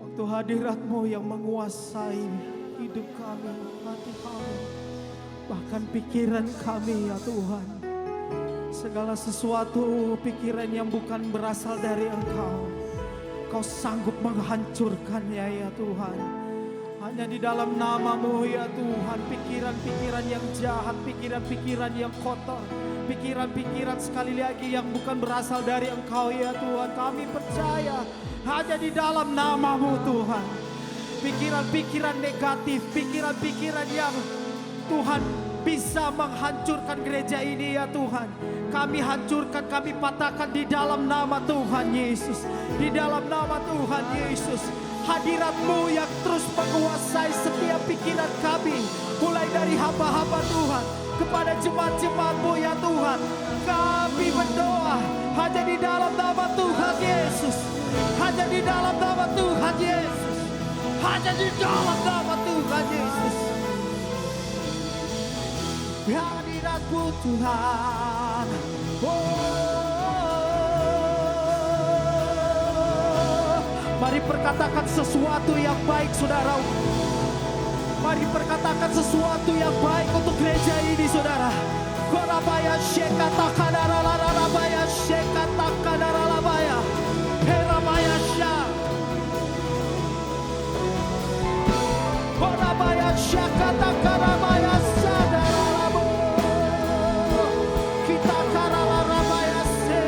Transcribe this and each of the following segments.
Waktu hadirat-Mu yang menguasai hidup kami, hati kami, bahkan pikiran kami ya Tuhan. Segala sesuatu pikiran yang bukan berasal dari Engkau, Kau sanggup menghancurkannya ya Tuhan. Hanya di dalam nama-Mu ya Tuhan, pikiran-pikiran yang jahat, pikiran-pikiran yang kotor, pikiran-pikiran sekali lagi yang bukan berasal dari Engkau ya Tuhan. Kami percaya hanya di dalam nama-Mu Tuhan. Pikiran-pikiran negatif, pikiran-pikiran yang Tuhan bisa menghancurkan gereja ini ya Tuhan. Kami hancurkan, kami patahkan di dalam nama Tuhan Yesus. Di dalam nama Tuhan Yesus. Hadirat-Mu yang terus menguasai setiap pikiran kami. Mulai dari hamba-hamba Tuhan kepada jemaat-jemaat-Mu ya Tuhan. Kami berdoa hanya di dalam nama Tuhan Yesus. Hanya di dalam nama Tuhan Yesus. Hanya di dalam nama Tuhan Yesus. Hadirat-Mu Tuhan. Mari perkatakan sesuatu yang baik saudara. Mari perkatakan sesuatu yang baik untuk gereja ini saudara. Korabaya shekata kadaralabaya shekata kadaralabaya. Herabaya sha. Korabaya shekata karabaya sadaralabo. Kita karalabaya se.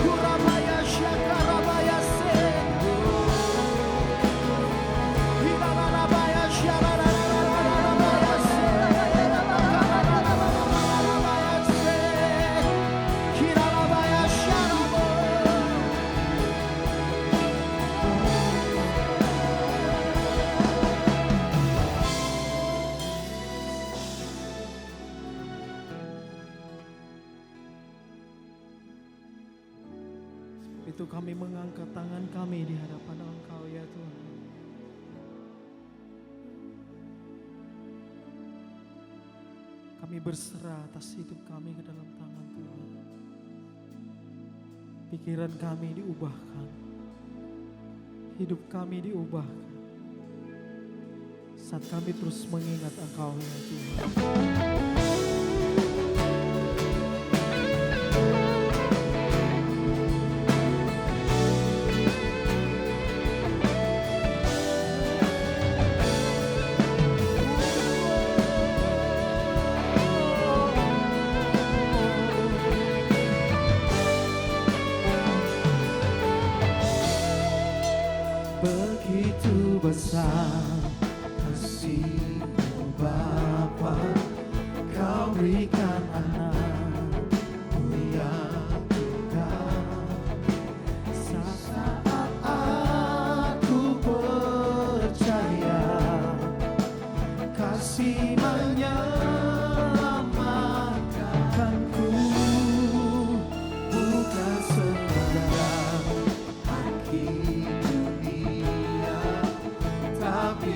Kurabaya shakarabaya se. Hilalabaya shararararabaya se. Kararararabaya se. Hilalabaya sharabo. Itu kami mengangkat tangan kami di hadapan Engkau ya Tuhan. Kami berserah atas hidup kami ke dalam tangan Tuhan. Pikiran kami diubahkan. Hidup kami diubahkan. Saat kami terus mengingat Engkau ya Tuhan. Begitu besar kasih-Mu Bapa, Kau berikan anak-Mu yang tunggal. Saat aku percaya kasih menyelamatkanku, bukan sekadar haki dunia, tapi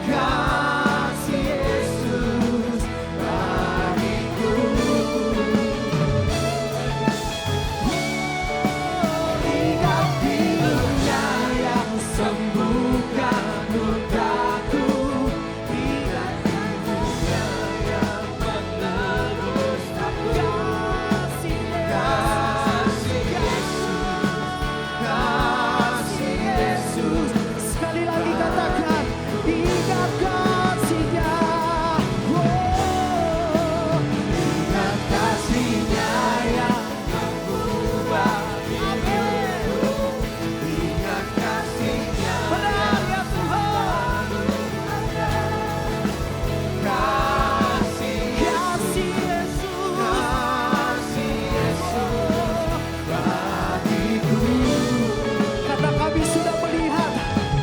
kasih Yesus bagiku. Ingat pilunya yang sembuhkan lukaku, ingat pilunya yang menebus aku. Kasih Yesus. Sekali lagi katakan, ingat kasih-Nya. Oh, ingat kasih-Nya yang mengubah hidupku. Ingat kasih-Nya benar ya Tuhan. Kasih Yesus bagiku. Karena kami sudah melihat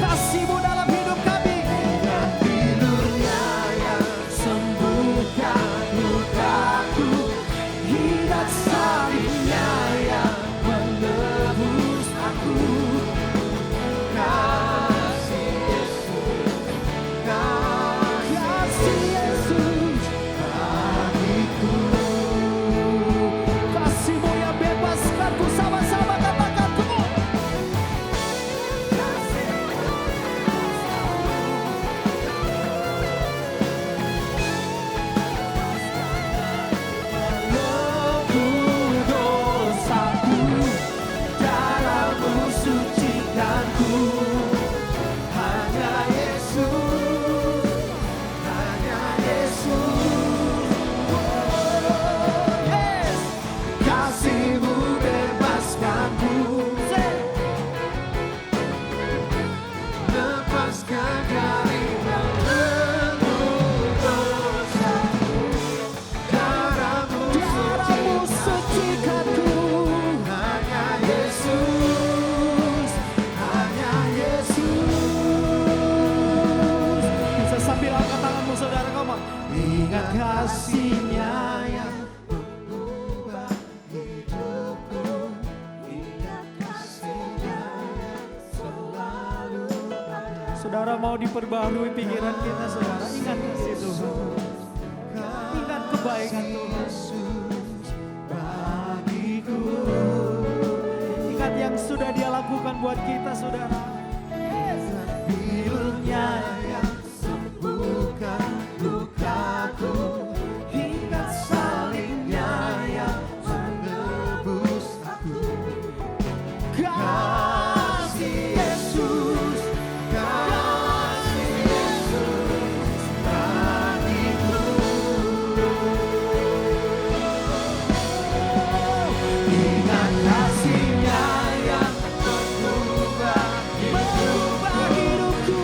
kasih-Mu dalam hidup kami. Ingat pilunya yang sembuhkan lukaku, ingat salibnya yang menebus aku. Kasih Yesus bagiku. Kasih-Mu yang bebaskanku, sama-sama katakan tuh. Lebur dosaku, darah-Mu sucikanku. Hanya Yesus, hanya Yesus. Yes. Kasih-Mu bebaskanku, lepaskan dari belenggu dosaku. Darah-Mu sucikanku. Hanya Yesus, hanya Yesus. Bisa sambil angkat tanganmu saudara, ngomong. Ingat kasih-Nya yang mengubah hidupku. Ingat kasih-Nya yang selalu ada. Saudara, mau diperbaharui pikiran kita, saudara. Ingat kasih Tuhan. Ingat kebaikan Tuhan bagiku. Ingat yang sudah Dia lakukan buat kita, saudara. Pilunya yang sembuhkan lukaku, ingat salibnya yang menebus aku. Kasih Yesus bagiku. Ingat kasih-Nya yang mengubah hidupku.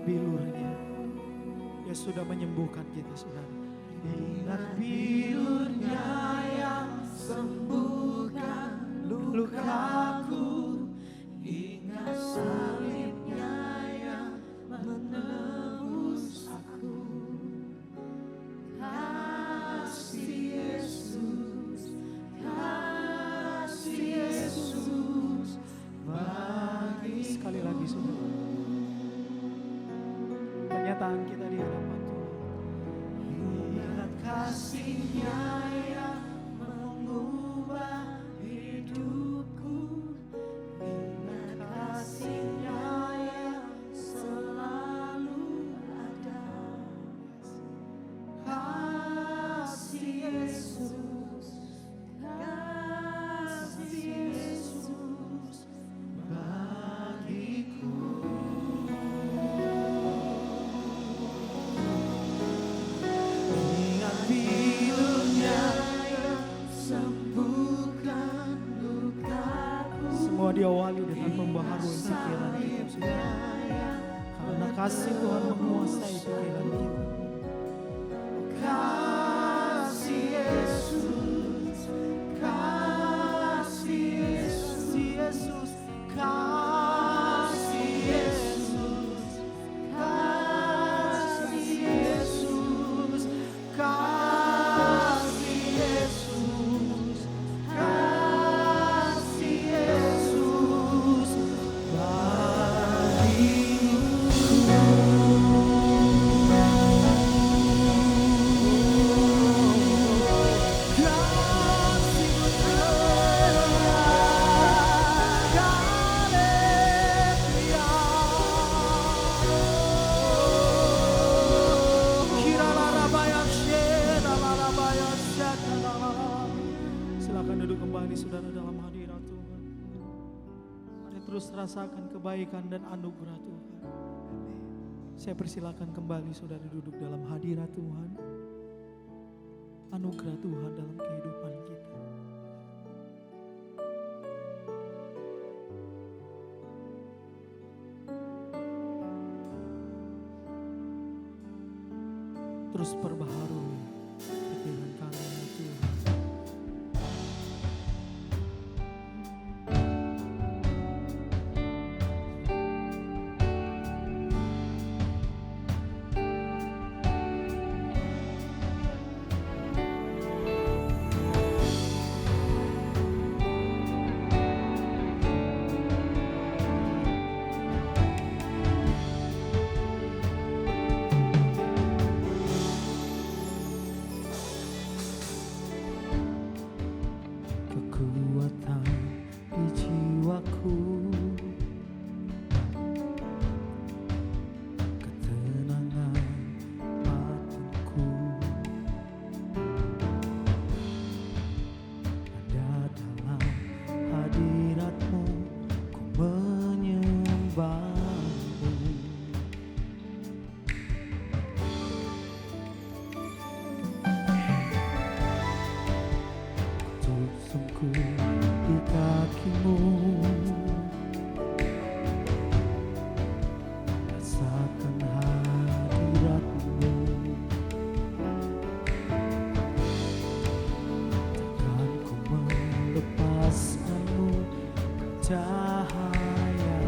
bilurnya. Dia sudah menyembuhkan kita, saudara. Ingat bilurnya yang sembuhkan lukaku, ingat salibnya yang menebus aku. Kasih Yesus, kasih Yesus bagi. Sekali lagi, saudara. Pernyataan kita di hadapan Tuhan. Ingat kasih-Nya yang mengubah hidupku, ingat kasih-Nya yang selalu ada. Kasih Yesus, kasih Yesus bagiku. Ingat bilurnya yang sembuhkan lukaku, Semua diawali dengan pembaharuan pikiran kita, saudara. Karena kasih Tuhan menguasai pikiran kita. kasih Yesus, kasih Yesus, kasih Yesus, kasih Yesus, kasih Yesus, kasih Yesus Silakan duduk kembali, saudara, dalam hadirat Tuhan. Mari terus rasakan kebaikan dan anugerah Tuhan. Saya persilakan kembali saudara duduk dalam hadirat Tuhan. Anugerah Tuhan dalam kehidupan kita. Terus perbaharui pikiran kami, ya Tuhan. Kekuatan di jiwaku, ketenangan batinku, ada dalam hadirat-Mu, ku menyembah-Mu. Tusukku di kaki-Mu, rasakan hadirat-Mu, takkan ku melepaskan-Mu cahaya.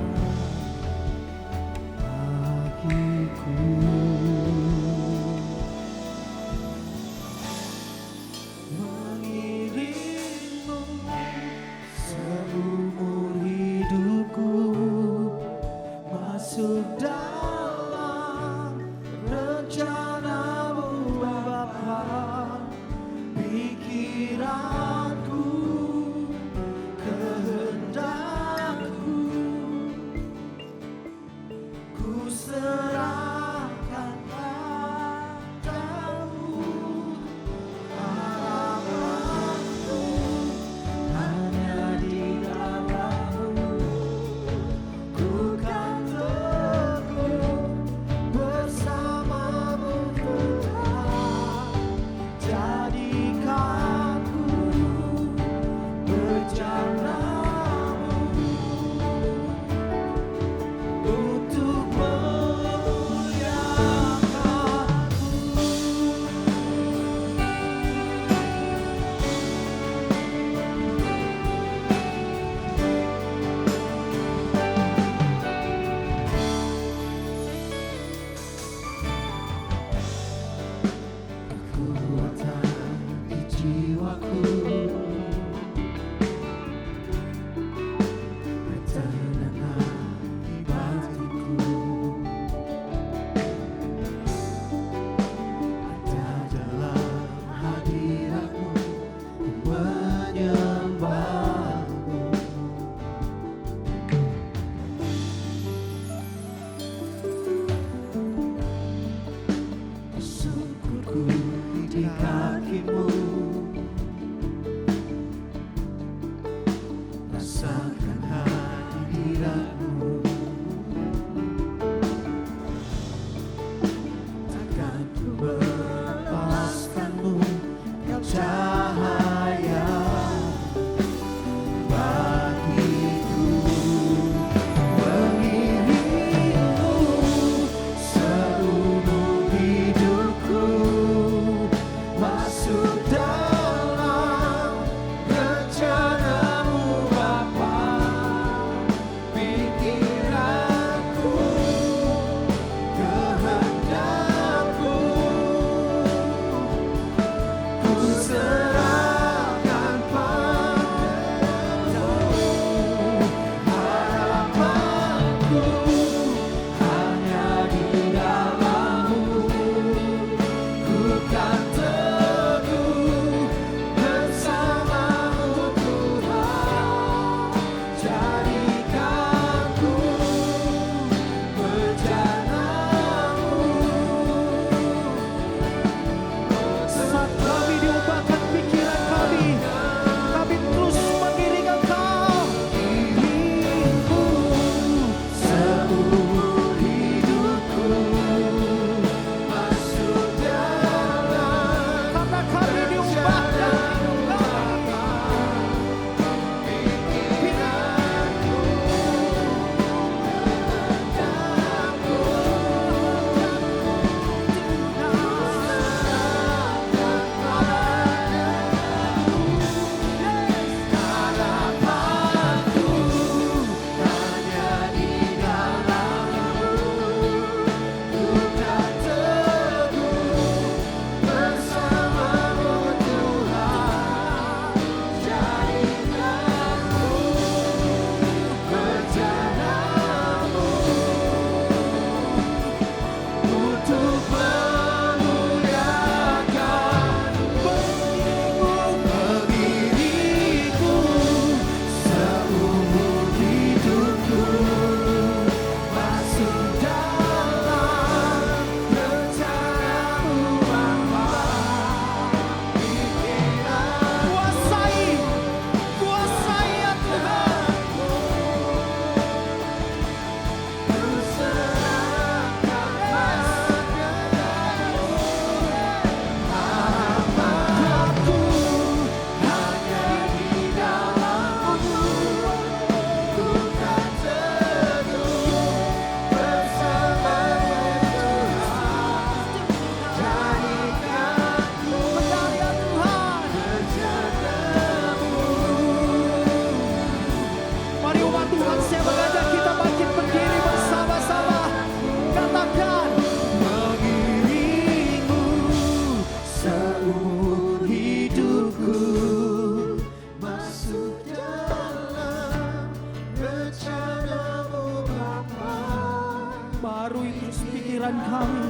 pikiran kami,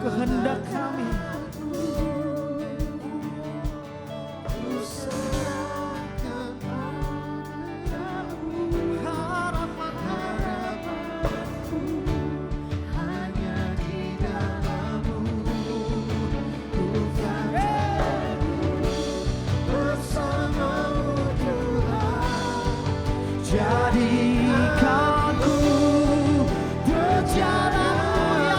kehendak kami. Jadikan ku perjalanan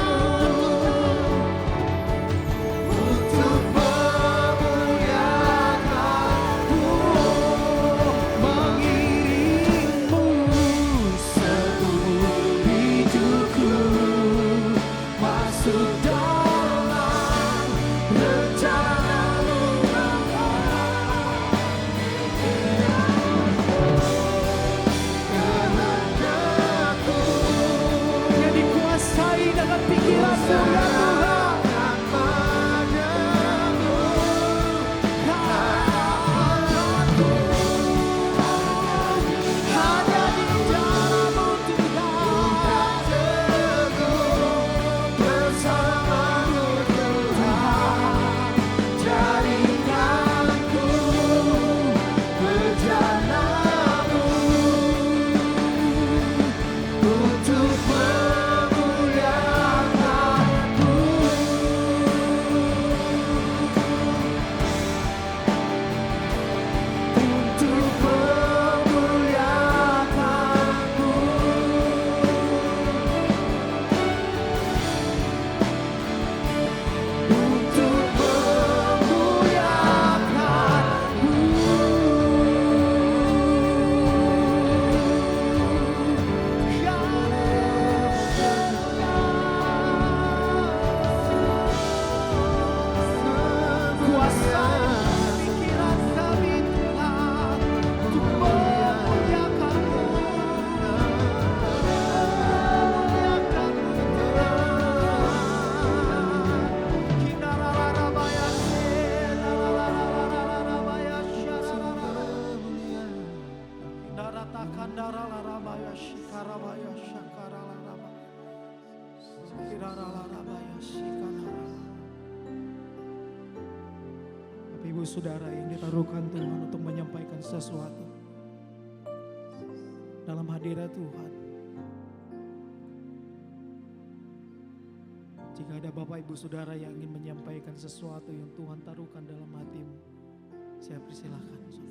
untuk memuliakan-Mu, mengiringmu seumur hidupku, masuk dalam rencana-Mu. Yang dikuasai dengan pikiran-Mu ya Tuhan. Hanya di dalam-Mu Tuhan, bersama-Mu Tuhan. Jadikan ku perjalanan-Mu untuk memuliakan-Mu, untuk memuliakan-Mu, untuk kuasai pikiran kami Tuhan, untuk memuliakan-Mu, Bapak Ibu Saudara yang ditaruhkan Tuhan untuk menyampaikan sesuatu dalam hadirat Tuhan. Jika ada Bapak Ibu Saudara yang ingin menyampaikan sesuatu yang Tuhan taruhkan dalam hatimu, saya persilahkan Saudara.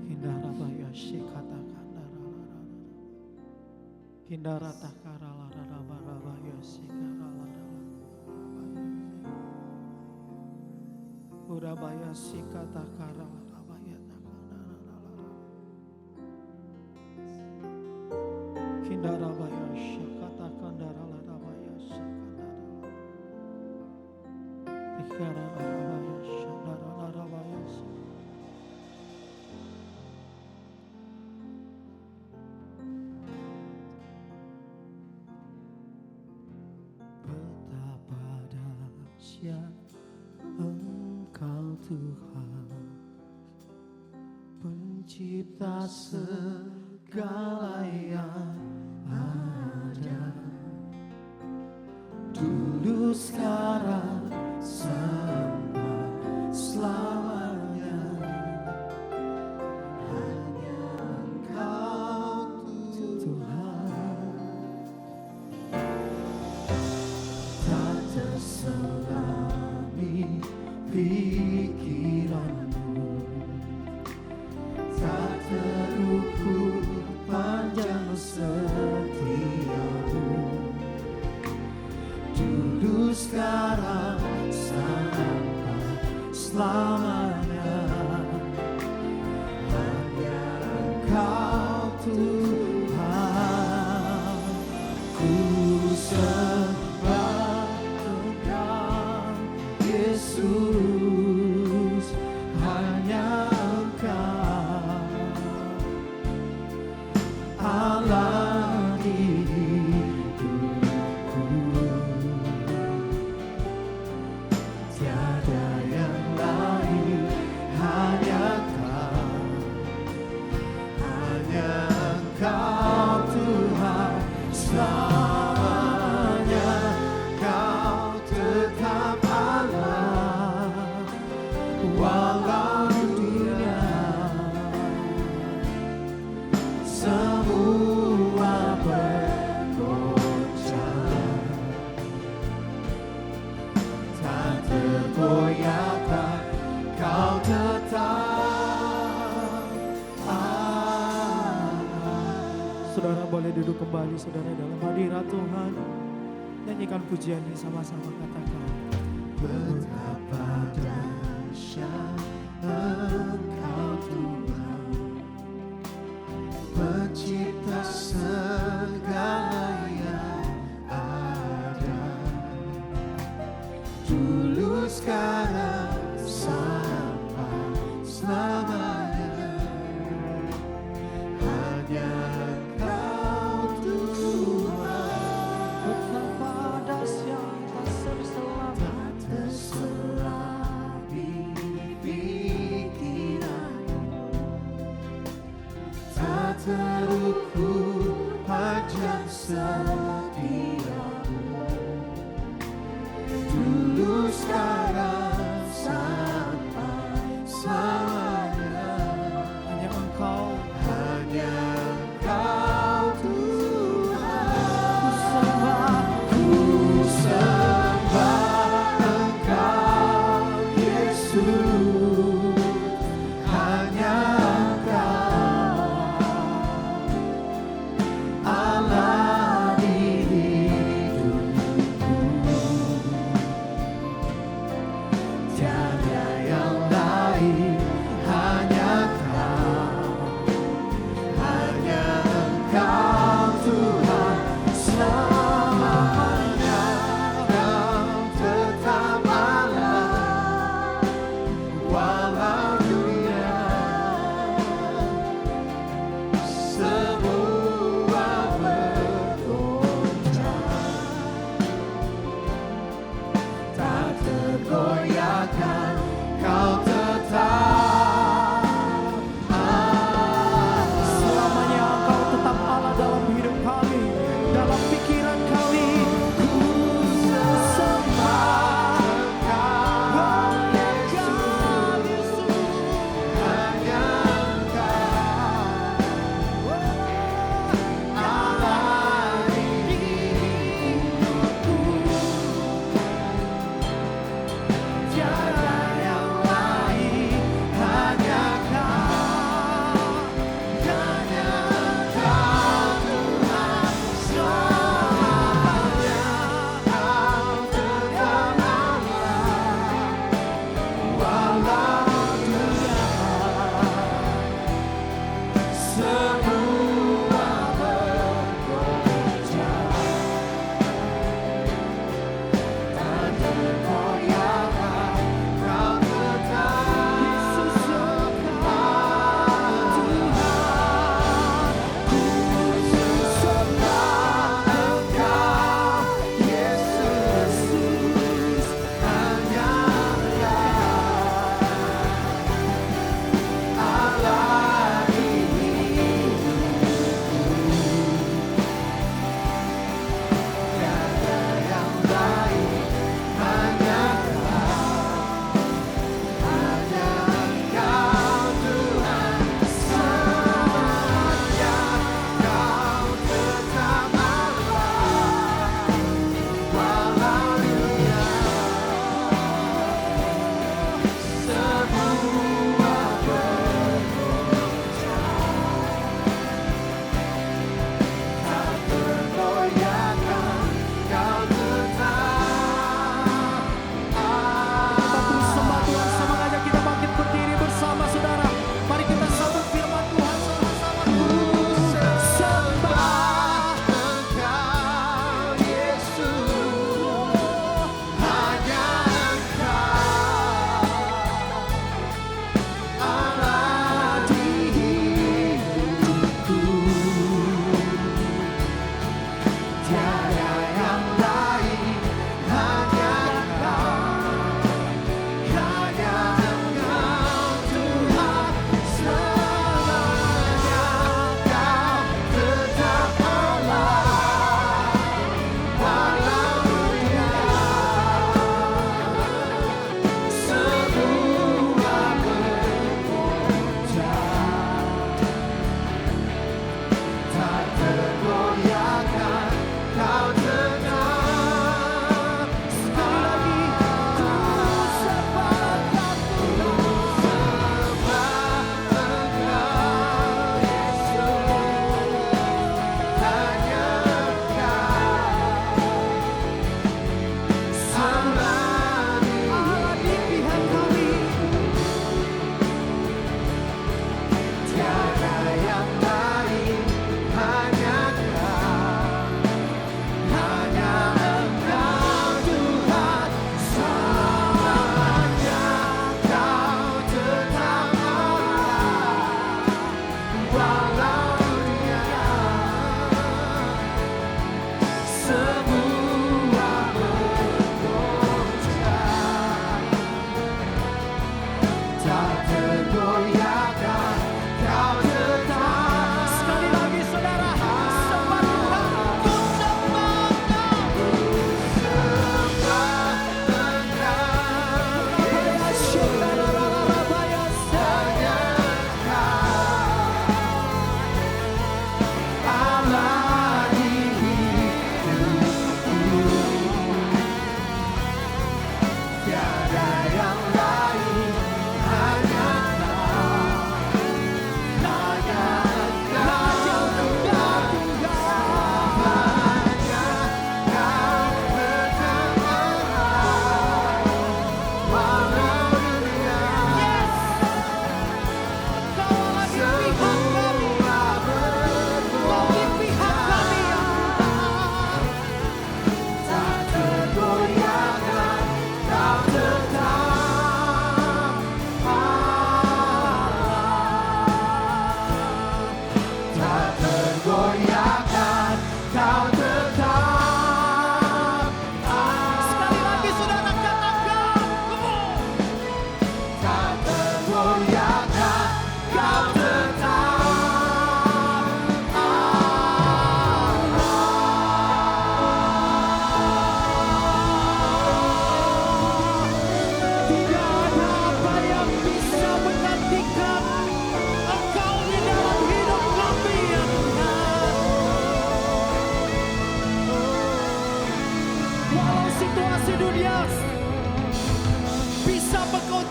Hindarabaya shikatakandararara. Hindaratakaralabarabaya shikaralarabaya. Urabaya shikatakaralabarabaya takandararara. Hindarabaya shikatakandararabaya shikandararara. Ikararabaya shandararabaya shikaralarabaya. Betapa dahsyat Engkau Tuhan, pencipta segala yang ada, dulu sekarang sampai selamanya. Hanya Engkau Tuhan, tak terselami pikiranmu, tak terukur panjang setiamu, dulu sekarang sampai selamanya. Hanya Engkau Tuhan, ku sembah Engkau Yesus, hanya Engkau Allah di hidupku, tiada yang lain duduk kembali saudara dalam hadirat Tuhan. Nyanyikan pujian ini sama-sama, katakan. Betapa dahsyat Engkau Tuhan, Pencipta segala yang ada, dulu sekarang sampai selamanya. Hanya Engkau Tuhan, Betapa dahsyat tak terselam, tak terselah di pikiranku, tak terukur panjang setiamu, dulu sekarang sampai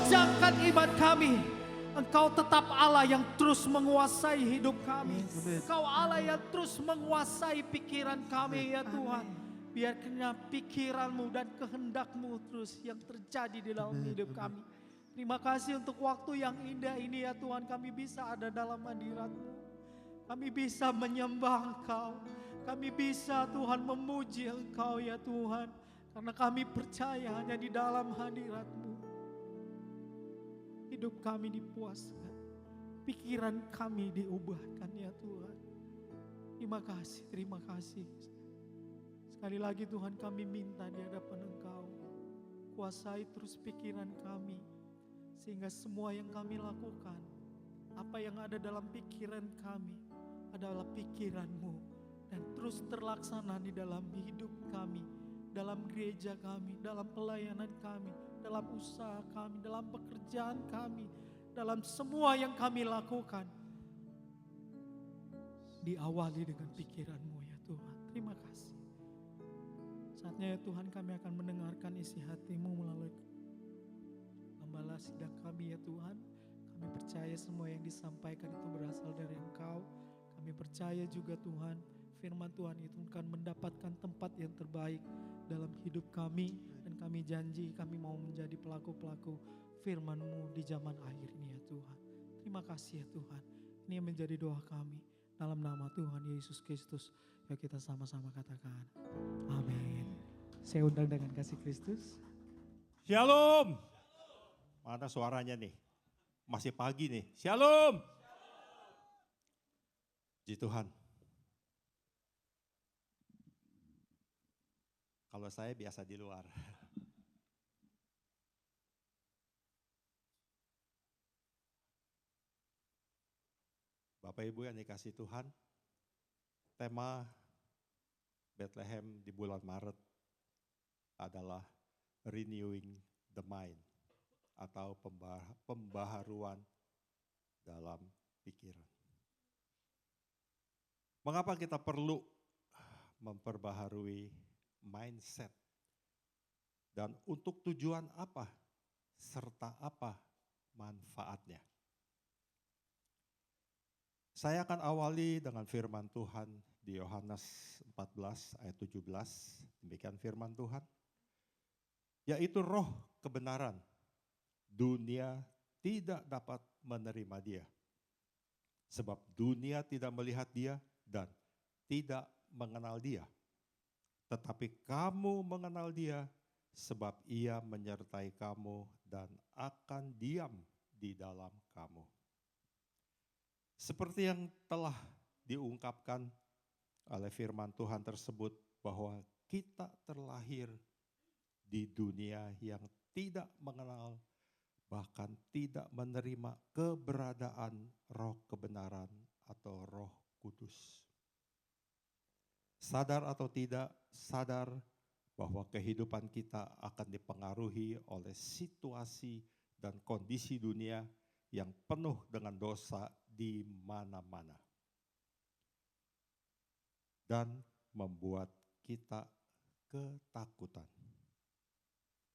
goncangkan iman kami. Engkau tetap Allah yang terus menguasai hidup kami. Engkau Allah yang terus menguasai pikiran kami ya Tuhan. Biarkannya pikiran-Mu dan kehendak-Mu terus yang terjadi di dalam hidup kami. Terima kasih untuk waktu yang indah ini ya Tuhan. Kami bisa ada dalam hadirat-Mu. Kami bisa menyembah Engkau. Kami bisa Tuhan memuji Engkau ya Tuhan. Karena kami percaya hanya di dalam hadirat-Mu hidup kami dipuaskan, pikiran kami diubahkan ya Tuhan. Terima kasih. Sekali lagi Tuhan kami minta di hadapan Engkau, kuasai terus pikiran kami, sehingga semua yang kami lakukan, apa yang ada dalam pikiran kami adalah pikiran-Mu, dan terus terlaksana di dalam hidup kami, dalam gereja kami, dalam pelayanan kami, dalam usaha kami, dalam pekerjaan kami, dalam semua yang kami lakukan. Diawali dengan pikiran-Mu ya Tuhan. Terima kasih. Saatnya ya Tuhan kami akan mendengarkan isi hati-Mu melalui gembala sidang kami ya Tuhan. Kami percaya semua yang disampaikan itu berasal dari Engkau. Kami percaya juga Tuhan, firman Tuhan itu akan mendapatkan tempat yang terbaik dalam hidup kami. Dan kami janji kami mau menjadi pelaku-pelaku firman-Mu di zaman akhir ini ya Tuhan. Terima kasih ya Tuhan. Ini yang menjadi doa kami. Dalam nama Tuhan Yesus Kristus. Yuk kita sama-sama katakan. Amin. Saya undang dengan kasih Kristus. Shalom. Mana suaranya nih? Masih pagi nih. Shalom. Puji Tuhan. Kalau saya biasa di luar. Bapak Ibu yang dikasih Tuhan, tema Bethlehem di bulan Maret adalah renewing the mind atau pembaharuan dalam pikiran. Mengapa kita perlu memperbaharui mindset? Dan untuk tujuan apa? Serta apa manfaatnya? Saya akan awali dengan firman Tuhan di Yohanes 14 ayat 17. Demikian firman Tuhan. Yaitu roh kebenaran. Dunia tidak dapat menerima dia. Sebab dunia tidak melihat dia dan tidak mengenal dia. Tetapi kamu mengenal dia sebab ia menyertai kamu dan akan diam di dalam kamu. Seperti yang telah diungkapkan oleh firman Tuhan tersebut bahwa kita terlahir di dunia yang tidak mengenal bahkan tidak menerima keberadaan roh kebenaran atau roh kudus. Sadar atau tidak sadar bahwa kehidupan kita akan dipengaruhi oleh situasi dan kondisi dunia yang penuh dengan dosa di mana-mana. Dan membuat kita ketakutan.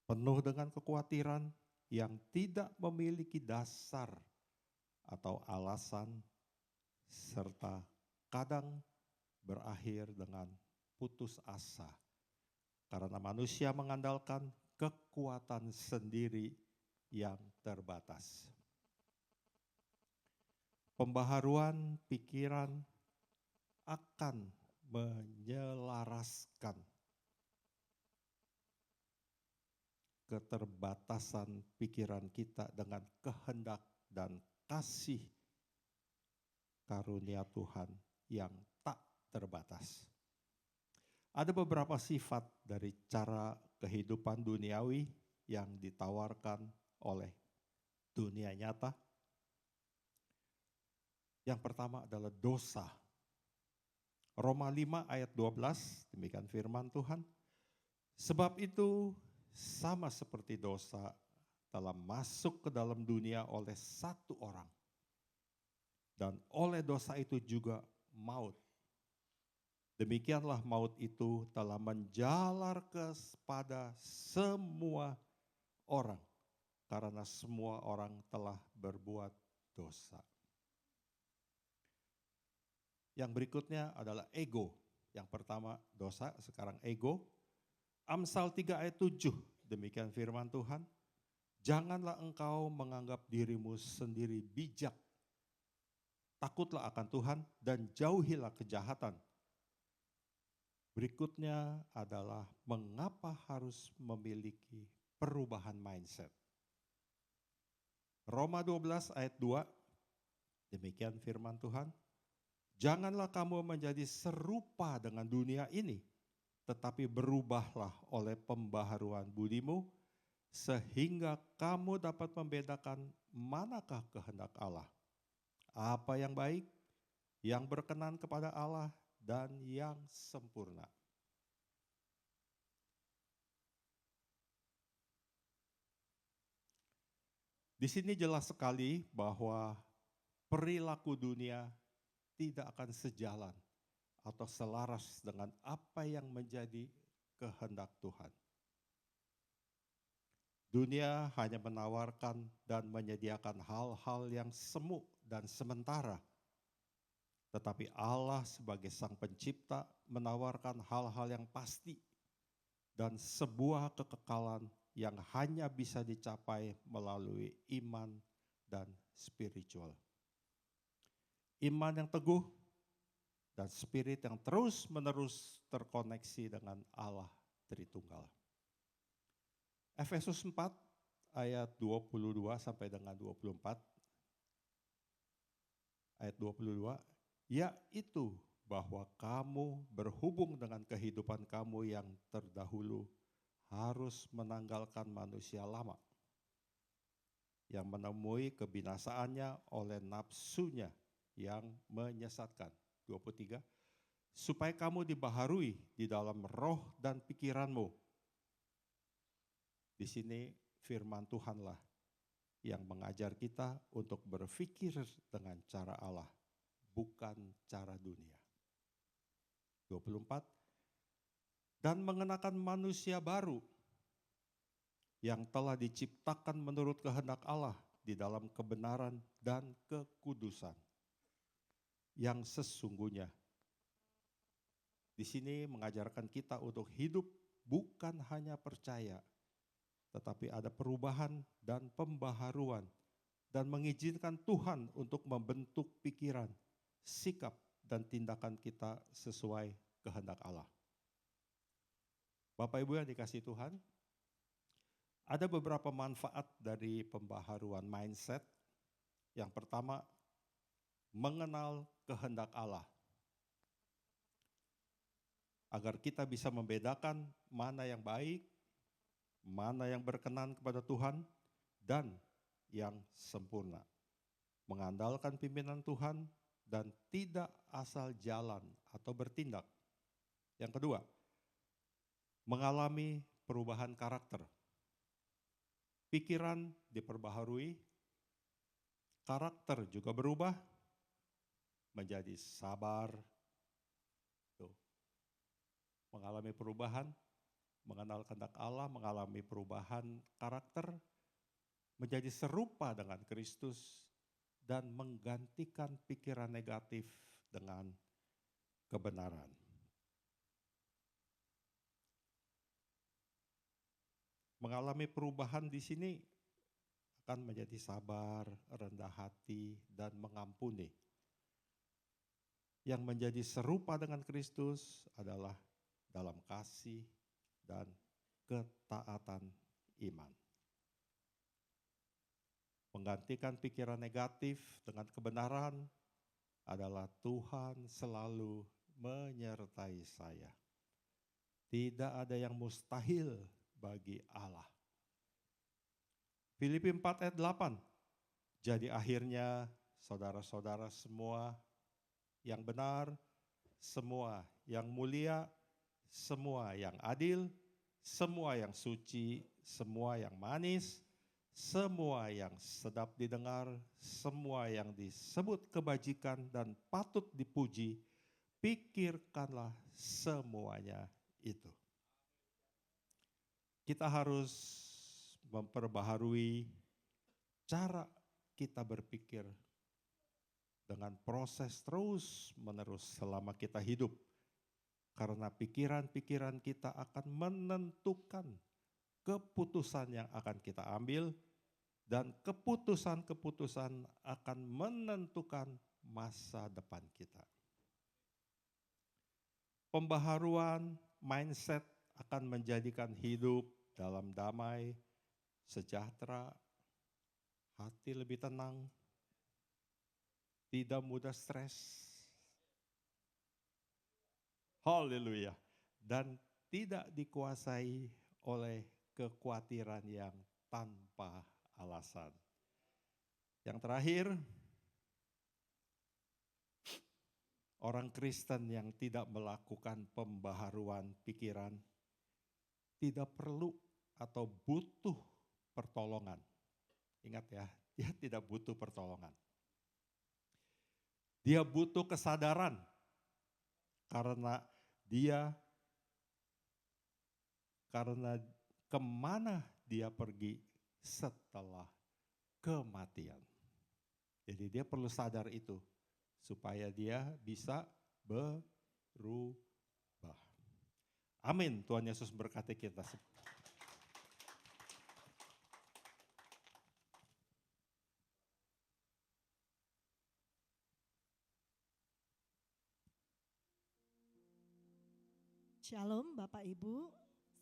Penuh dengan kekhawatiran yang tidak memiliki dasar atau alasan serta kadang berakhir dengan putus asa. Karena manusia mengandalkan kekuatan sendiri yang terbatas. Pembaharuan pikiran akan menyelaraskan keterbatasan pikiran kita dengan kehendak dan kasih karunia Tuhan yang tak terbatas. Ada beberapa sifat dari cara kehidupan duniawi yang ditawarkan oleh dunia nyata. Yang pertama adalah dosa. Roma 5 ayat 12, demikian firman Tuhan. Sebab itu sama seperti dosa telah masuk ke dalam dunia oleh satu orang. Dan oleh dosa itu juga maut. Demikianlah maut itu telah menjalar kepada semua orang. karena semua orang telah berbuat dosa. Yang berikutnya adalah ego. Yang pertama dosa, sekarang ego. Amsal 3 ayat 7, demikian firman Tuhan. Janganlah engkau menganggap dirimu sendiri bijak. Takutlah akan Tuhan dan jauhilah kejahatan. Berikutnya adalah mengapa harus memiliki perubahan mindset. Roma 12 ayat 2, demikian firman Tuhan. Janganlah kamu menjadi serupa dengan dunia ini, tetapi berubahlah oleh pembaharuan budimu, sehingga kamu dapat membedakan manakah kehendak Allah. Apa yang baik, yang berkenan kepada Allah, dan yang sempurna. Di sini jelas sekali bahwa perilaku dunia tidak akan sejalan atau selaras dengan apa yang menjadi kehendak Tuhan. Dunia hanya menawarkan dan menyediakan hal-hal yang semu dan sementara. Tetapi Allah sebagai Sang Pencipta menawarkan hal-hal yang pasti dan sebuah kekekalan yang hanya bisa dicapai melalui iman dan spiritual. Iman yang teguh dan spirit yang terus-menerus terkoneksi dengan Allah Tritunggal. Efesus 4 ayat 22 sampai dengan 24. Ayat 22, yaitu bahwa kamu berhubung dengan kehidupan kamu yang terdahulu harus menanggalkan manusia lama yang menemui kebinasaannya oleh nafsunya yang menyesatkan. 23, supaya kamu dibaharui di dalam roh dan pikiranmu. Di sini firman Tuhanlah yang mengajar kita untuk berpikir dengan cara Allah, bukan cara dunia. 24, dan mengenakan manusia baru yang telah diciptakan menurut kehendak Allah di dalam kebenaran dan kekudusan yang sesungguhnya. Di sini mengajarkan kita untuk hidup bukan hanya percaya, tetapi ada perubahan dan pembaharuan dan mengizinkan Tuhan untuk membentuk pikiran, sikap, dan tindakan kita sesuai kehendak Allah. Bapak Ibu yang dikasihi Tuhan, ada beberapa manfaat dari pembaharuan mindset. Yang pertama, mengenal kehendak Allah. Agar kita bisa membedakan mana yang baik, mana yang berkenan kepada Tuhan, dan yang sempurna. Mengandalkan pimpinan Tuhan dan tidak asal jalan atau bertindak. Yang kedua, mengalami perubahan karakter. Pikiran diperbaharui, karakter juga berubah menjadi sabar, mengalami perubahan, mengenal kehendak Allah, mengalami perubahan karakter, menjadi serupa dengan Kristus, dan menggantikan pikiran negatif dengan kebenaran. Mengalami perubahan di sini akan menjadi sabar, rendah hati, dan mengampuni. Yang menjadi serupa dengan Kristus adalah dalam kasih dan ketaatan iman. Menggantikan pikiran negatif dengan kebenaran adalah Tuhan selalu menyertai saya. Tidak ada yang mustahil bagi Allah. Filipi 4 ayat 8. Jadi akhirnya saudara-saudara semua yang benar, semua yang mulia, semua yang adil, semua yang suci, semua yang manis, semua yang sedap didengar, semua yang disebut kebajikan dan patut dipuji, pikirkanlah semuanya itu. Kita harus memperbaharui cara kita berpikir dengan proses terus-menerus selama kita hidup. Karena pikiran-pikiran kita akan menentukan keputusan yang akan kita ambil, dan keputusan-keputusan akan menentukan masa depan kita. Pembaharuan mindset akan menjadikan hidup dalam damai, sejahtera, hati lebih tenang, tidak mudah stres. Haleluya. Dan tidak dikuasai oleh kekhawatiran yang tanpa alasan. Yang terakhir, orang Kristen yang tidak melakukan pembaharuan pikiran tidak perlu atau butuh pertolongan. Ingat ya, dia tidak butuh pertolongan. Dia butuh kesadaran karena kemana dia pergi setelah kematian. Jadi dia perlu sadar itu supaya dia bisa berubah. Amin. Tuhan Yesus berkati kita. Shalom Bapak Ibu,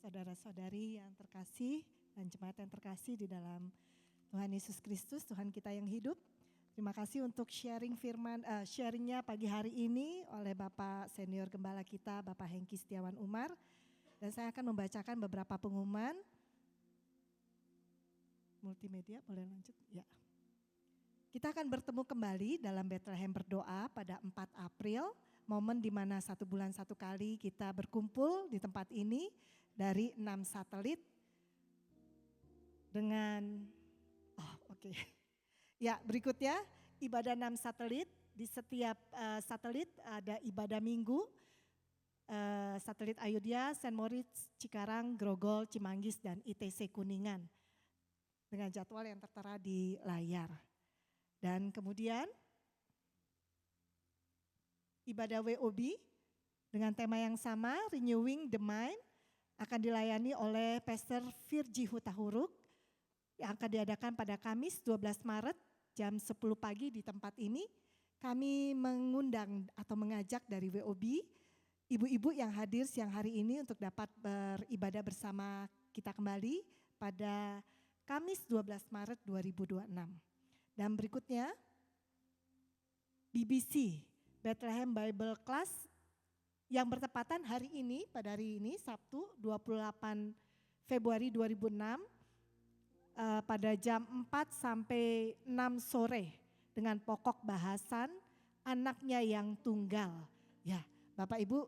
saudara-saudari yang terkasih dan jemaat yang terkasih di dalam Tuhan Yesus Kristus, Tuhan kita yang hidup. Terima kasih untuk sharingnya pagi hari ini oleh Bapak Senior Gembala kita, Bapak Hengki Setiawan Umar. Dan saya akan membacakan beberapa pengumuman. Multimedia, boleh lanjut? Ya. Kita akan bertemu kembali dalam Bethlehem Berdoa pada 4 April. Momen di mana 1 bulan 1 kali kita berkumpul di tempat ini dari 6 satelit dengan, Ya, berikutnya ibadah 6 satelit, di setiap satelit ada ibadah minggu, satelit Ayodhya, St. Moritz, Cikarang, Grogol, Cimanggis, dan ITC Kuningan dengan jadwal yang tertera di layar. Dan kemudian ibadah WOB dengan tema yang sama, Renewing the Mind, akan dilayani oleh Pastor Virji Hutahuruk yang akan diadakan pada Kamis 12 Maret jam 10 pagi di tempat ini. Kami mengundang atau mengajak dari WOB, ibu-ibu yang hadir siang hari ini untuk dapat beribadah bersama kita kembali pada Kamis 12 Maret 2026. Dan berikutnya, BBC, Bethlehem Bible Class yang bertepatan hari ini, pada hari ini Sabtu 28 Februari 2006 pada jam 4 sampai 6 sore dengan pokok bahasan anaknya yang tunggal. Ya, Bapak Ibu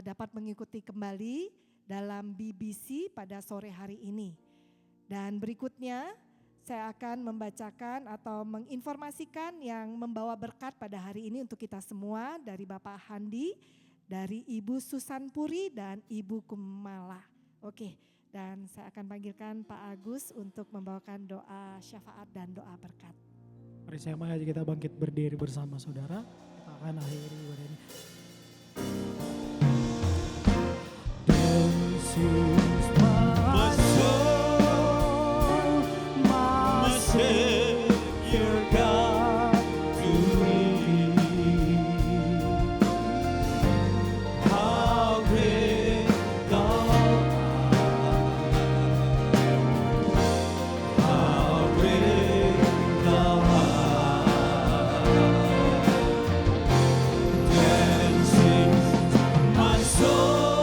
dapat mengikuti kembali dalam BBC pada sore hari ini. Dan berikutnya saya akan membacakan atau menginformasikan yang membawa berkat pada hari ini untuk kita semua dari Bapak Handi, dari Ibu Susan Puri dan Ibu Kumala. Oke, dan saya akan panggilkan Pak Agus untuk membawakan doa syafaat dan doa berkat. Mari saya maju kita bangkit berdiri bersama saudara. Kita akan akhiri ibadah ini. This is my soul, my Savior God to me. How great thou art, how great thou art. Then sings my soul,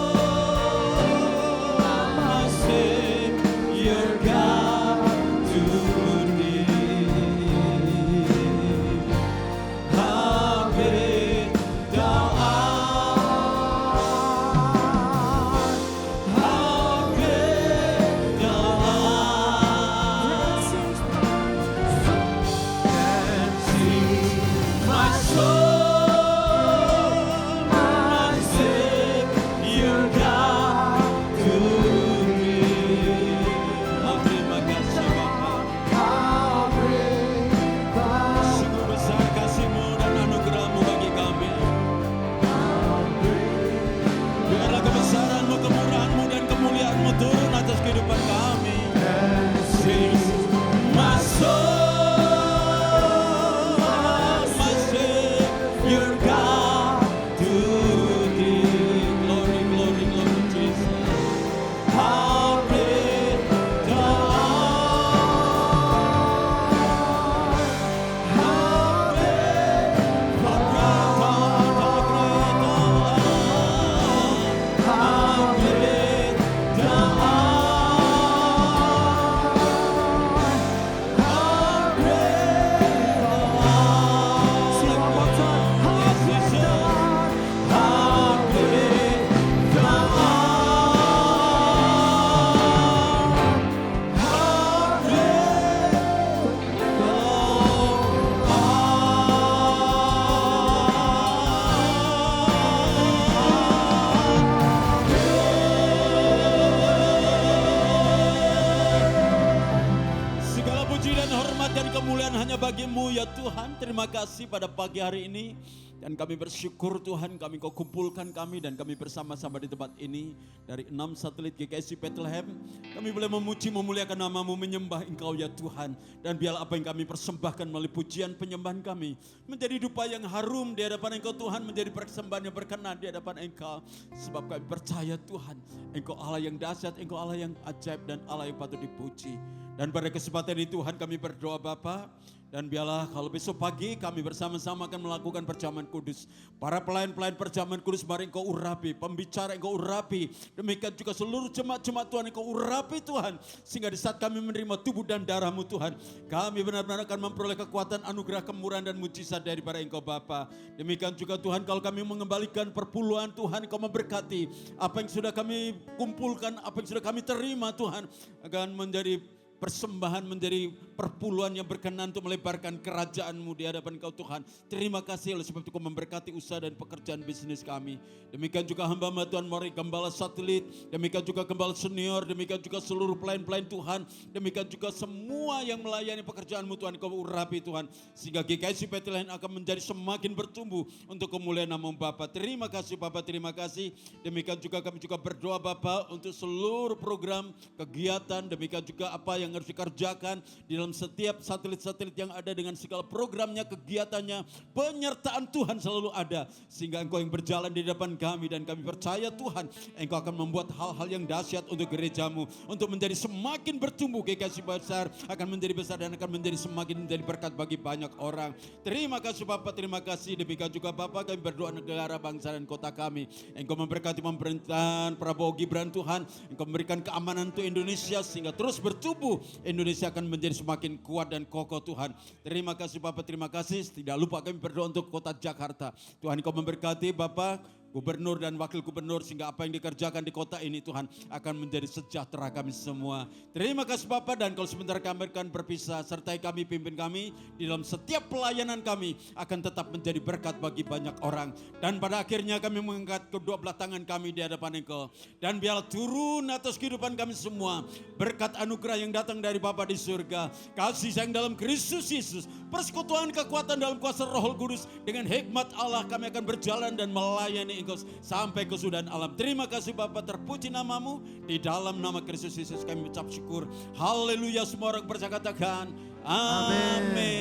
puji dan hormat dan kemuliaan hanya bagi-Mu ya Tuhan. Terima kasih pada pagi hari ini. Dan kami bersyukur Tuhan, kami Kau kumpulkan kami dan kami bersama-sama di tempat ini. Dari 6 satelit GKSI Bethlehem, kami boleh memuji, memuliakan nama-Mu, menyembah Engkau ya Tuhan. Dan biarlah apa yang kami persembahkan melalui pujian penyembahan kami menjadi dupa yang harum di hadapan Engkau Tuhan, menjadi persembahan yang berkenan di hadapan Engkau. Sebab kami percaya Tuhan, Engkau Allah yang dahsyat, Engkau Allah yang ajaib dan Allah yang patut dipuji. Dan pada kesempatan ini Tuhan kami berdoa Bapa. Dan biarlah kalau besok pagi kami bersama-sama akan melakukan perjamuan kudus. Para pelayan-pelayan perjamuan kudus mari Engkau urapi, pembicara Engkau urapi. Demikian juga seluruh jemaat-jemaat Tuhan Engkau urapi Tuhan. Sehingga di saat kami menerima tubuh dan darah-Mu Tuhan, kami benar-benar akan memperoleh kekuatan, anugerah, kemurahan dan mujizat daripada Engkau Bapa. Demikian juga Tuhan kalau kami mengembalikan perpuluhan Tuhan Engkau memberkati. Apa yang sudah kami kumpulkan, apa yang sudah kami terima Tuhan akan menjadi persembahan, menjadi perpuluhan yang berkenan untuk melebarkan kerajaan-Mu di hadapan Kau Tuhan. Terima kasih oleh sebab itu Kau memberkati usaha dan pekerjaan bisnis kami. Demikian juga hamba-hamba Tuhan Mori, gembala satelit, demikian juga gembala senior, demikian juga seluruh pelayan-pelayan Tuhan, demikian juga semua yang melayani pekerjaan-Mu Tuhan Kau urapi Tuhan. Sehingga GKSI Bethlehem akan menjadi semakin bertumbuh untuk kemuliaan nama-Mu Bapa. Terima kasih Bapa, terima kasih. Demikian juga kami juga berdoa Bapa untuk seluruh program, kegiatan, demikian juga apa yang harus dikerjakan di dalam setiap satelit-satelit yang ada dengan segala programnya, kegiatannya, penyertaan Tuhan selalu ada. Sehingga Engkau yang berjalan di depan kami dan kami percaya Tuhan, Engkau akan membuat hal-hal yang dahsyat untuk gereja-Mu, untuk menjadi semakin bertumbuh. GKSI besar akan menjadi besar dan akan menjadi semakin menjadi berkat bagi banyak orang. Terima kasih Bapak, terima kasih. Demikian juga Bapak kami berdoa negara, bangsa dan kota kami. Engkau memberkati pemerintahan Prabowo Gibran Tuhan, Engkau memberikan keamanan untuk Indonesia sehingga terus bertumbuh. Indonesia akan menjadi semakin kuat dan kokoh Tuhan. Terima kasih Bapak, terima kasih. Tidak lupa kami berdoa untuk kota Jakarta. Tuhan Engkau memberkati Bapak, gubernur dan wakil gubernur sehingga apa yang dikerjakan di kota ini Tuhan akan menjadi sejahtera kami semua. Terima kasih Bapak dan kalau sebentar kami akan berpisah sertai kami, pimpin kami di dalam setiap pelayanan kami akan tetap menjadi berkat bagi banyak orang. Dan pada akhirnya kami mengangkat kedua belah tangan kami di hadapan Engkau. Dan biarlah turun atas kehidupan kami semua berkat anugerah yang datang dari Bapa di surga. Kasih sayang dalam Kristus Yesus. Persekutuan kekuatan dalam kuasa Roh Kudus. Dengan hikmat Allah kami akan berjalan dan melayani Engkau sampai kesudahan alam. Terima kasih Bapa, terpuji nama-Mu. Di dalam nama Kristus Yesus kami ucap syukur. Haleluya, semua orang percaya katakan amin.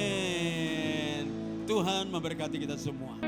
Tuhan memberkati kita semua.